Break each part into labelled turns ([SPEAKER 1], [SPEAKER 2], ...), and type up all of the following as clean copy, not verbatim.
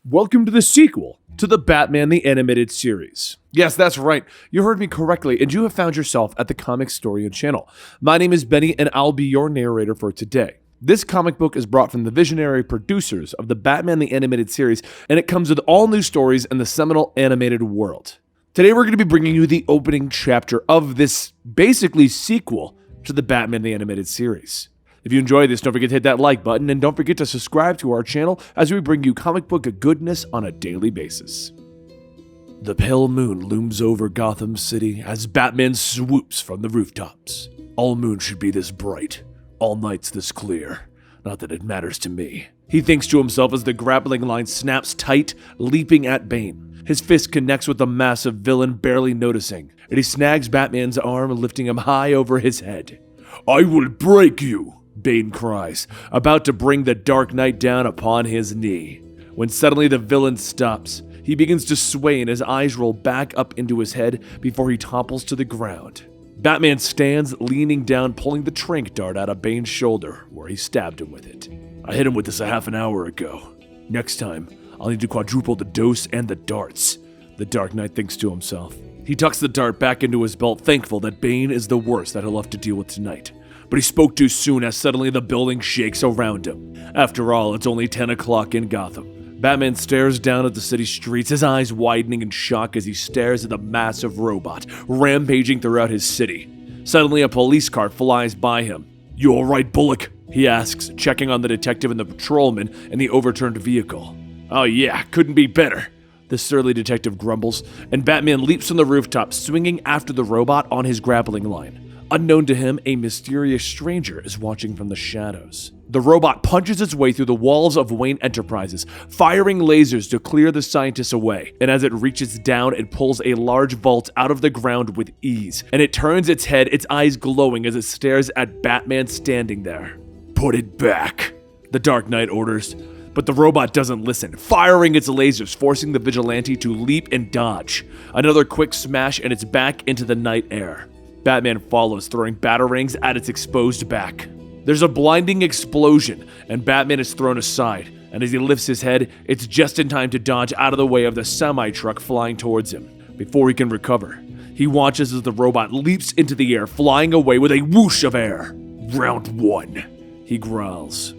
[SPEAKER 1] Welcome to the sequel to the Batman the Animated Series. Yes, that's right. You heard me correctly, and you have found yourself at the Comicstorian channel. My name is Benny, and I'll be your narrator for today. This comic book is brought from the visionary producers of the Batman the Animated Series, and it comes with all new stories in the seminal animated world. Today we're going to be bringing you the opening chapter of this basically sequel to the Batman the Animated Series. If you enjoy this, don't forget to hit that like button, and don't forget to subscribe to our channel as we bring you comic book goodness on a daily basis. The pale moon looms over Gotham City as Batman swoops from the rooftops. All moons should be this bright, all nights this clear. Not that it matters to me. He thinks to himself as the grappling line snaps tight, leaping at Bane. His fist connects with the massive villain, barely noticing, and he snags Batman's arm, lifting him high over his head. "I will break you," Bane cries, about to bring the Dark Knight down upon his knee. When suddenly the villain stops, he begins to sway and his eyes roll back up into his head before he topples to the ground. Batman stands, leaning down, pulling the tranq dart out of Bane's shoulder, where he stabbed him with it. "I hit him with this a half an hour ago. Next time, I'll need to quadruple the dose and the darts," the Dark Knight thinks to himself. He tucks the dart back into his belt, thankful that Bane is the worst that he'll have to deal with tonight. But he spoke too soon as suddenly the building shakes around him. After all, it's only 10 o'clock in Gotham. Batman stares down at the city streets, his eyes widening in shock as he stares at the massive robot rampaging throughout his city. Suddenly, a police car flies by him. "You all right, Bullock?" he asks, checking on the detective and the patrolman in the overturned vehicle. "Oh yeah, couldn't be better," the surly detective grumbles, and Batman leaps from the rooftop, swinging after the robot on his grappling line. Unknown to him, a mysterious stranger is watching from the shadows. The robot punches its way through the walls of Wayne Enterprises, firing lasers to clear the scientists away, and as it reaches down, it pulls a large vault out of the ground with ease, and it turns its head, its eyes glowing as it stares at Batman standing there. "Put it back," the Dark Knight orders, but the robot doesn't listen, firing its lasers, forcing the vigilante to leap and dodge. Another quick smash, and it's back into the night air. Batman follows, throwing batarangs at its exposed back. There's a blinding explosion, and Batman is thrown aside, and as he lifts his head, it's just in time to dodge out of the way of the semi-truck flying towards him. Before he can recover, he watches as the robot leaps into the air, flying away with a whoosh of air. "Round one," he growls.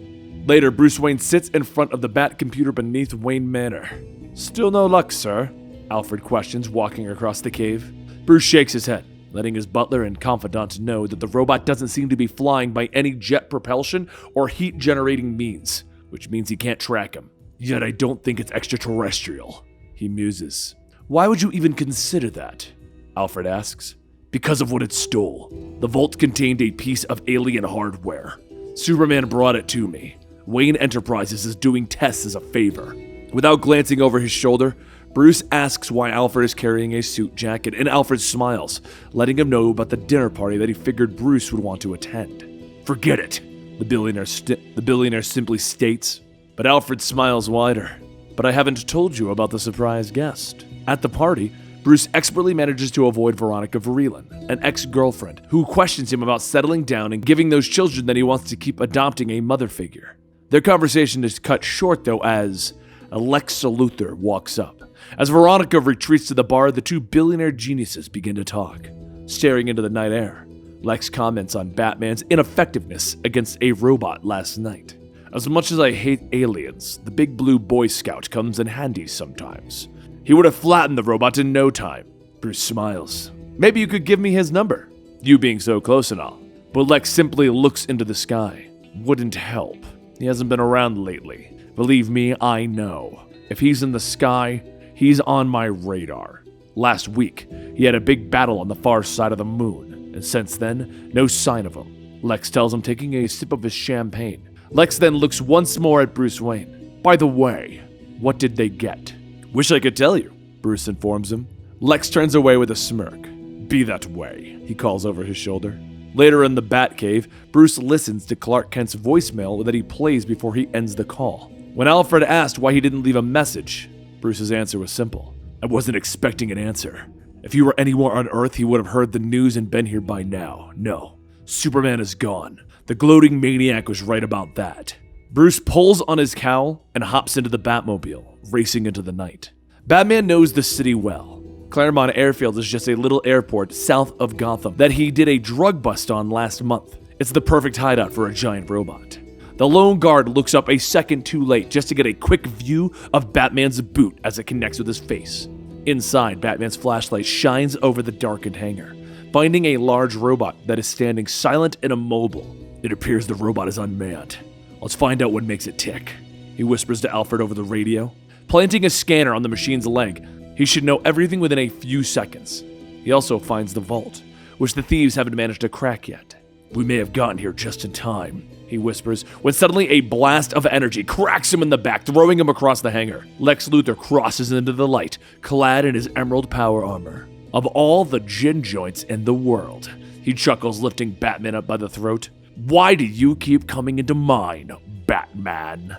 [SPEAKER 1] Later, Bruce Wayne sits in front of the Bat computer beneath Wayne Manor. "Still no luck, sir?" Alfred questions, walking across the cave. Bruce shakes his head, letting his butler and confidant know that the robot doesn't seem to be flying by any jet propulsion or heat-generating means, which means he can't track him. "Yet I don't think it's extraterrestrial," he muses. "Why would you even consider that?" Alfred asks. "Because of what it stole. The vault contained a piece of alien hardware. Superman brought it to me. Wayne Enterprises is doing tests as a favor." Without glancing over his shoulder, Bruce asks why Alfred is carrying a suit jacket, and Alfred smiles, letting him know about the dinner party that he figured Bruce would want to attend. "Forget it," the billionaire simply states. But Alfred smiles wider. "But I haven't told you about the surprise guest." At the party, Bruce expertly manages to avoid Veronica Vreeland, an ex-girlfriend, who questions him about settling down and giving those children that he wants to keep adopting a mother figure. Their conversation is cut short, though, as Lex Luthor walks up. As Veronica retreats to the bar, the two billionaire geniuses begin to talk. Staring into the night air, Lex comments on Batman's ineffectiveness against a robot last night. "As much as I hate aliens, the big blue Boy Scout comes in handy sometimes. He would have flattened the robot in no time." Bruce smiles. "Maybe you could give me his number, you being so close and all." But Lex simply looks into the sky. "Wouldn't help. He hasn't been around lately. Believe me, I know. If he's in the sky, he's on my radar. Last week, he had a big battle on the far side of the moon, and since then, no sign of him," Lex tells him, taking a sip of his champagne. Lex then looks once more at Bruce Wayne. "By the way, what did they get?" "Wish I could tell you," Bruce informs him. Lex turns away with a smirk. "Be that way," he calls over his shoulder. Later in the Batcave, Bruce listens to Clark Kent's voicemail that he plays before he ends the call. When Alfred asked why he didn't leave a message, Bruce's answer was simple. "I wasn't expecting an answer. If he were anywhere on Earth, he would have heard the news and been here by now. No, Superman is gone. The gloating maniac was right about that." Bruce pulls on his cowl and hops into the Batmobile, racing into the night. Batman knows the city well. Claremont Airfield is just a little airport south of Gotham that he did a drug bust on last month. It's the perfect hideout for a giant robot. The lone guard looks up a second too late just to get a quick view of Batman's boot as it connects with his face. Inside, Batman's flashlight shines over the darkened hangar, finding a large robot that is standing silent and immobile. It appears the robot is unmanned. Let's find out what makes it tick, he whispers to Alfred over the radio. Planting a scanner on the machine's leg, he should know everything within a few seconds. He also finds the vault, which the thieves haven't managed to crack yet. We may have gotten here just in time, he whispers, when suddenly a blast of energy cracks him in the back, throwing him across the hangar. Lex Luthor crosses into the light, clad in his emerald power armor. Of all the gin joints in the world, he chuckles, lifting Batman up by the throat. Why do you keep coming into mine, Batman?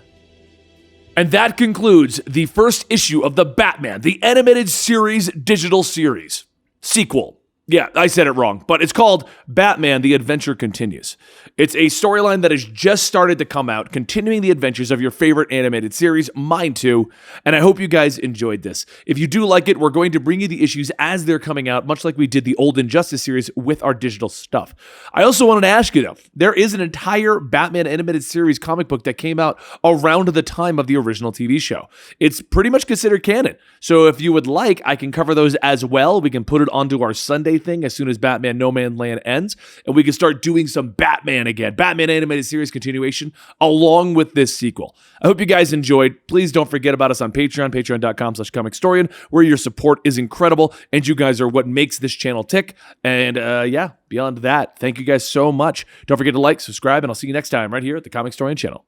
[SPEAKER 1] And that concludes the first issue of the Batman, the Animated Series digital series. Sequel. Yeah, I said it wrong, but it's called Batman: The Adventure Continues. It's a storyline that has just started to come out, continuing the adventures of your favorite animated series, mine too, and I hope you guys enjoyed this. If you do like it, we're going to bring you the issues as they're coming out, much like we did the old Injustice series with our digital stuff. I also wanted to ask you though, there is an entire Batman animated series comic book that came out around the time of the original TV show. It's pretty much considered canon, so if you would like, I can cover those as well. We can put it onto our Sunday thing as soon as Batman No Man's Land ends, and we can start doing some Batman again, Batman animated series continuation along with this sequel. I hope you guys enjoyed. Please don't forget about us on Patreon, patreon.com/Comicstorian, where your support is incredible and you guys are what makes this channel tick. And yeah, beyond that, thank you guys so much. Don't forget to like, subscribe, and I'll see you next time right here at the Comicstorian channel.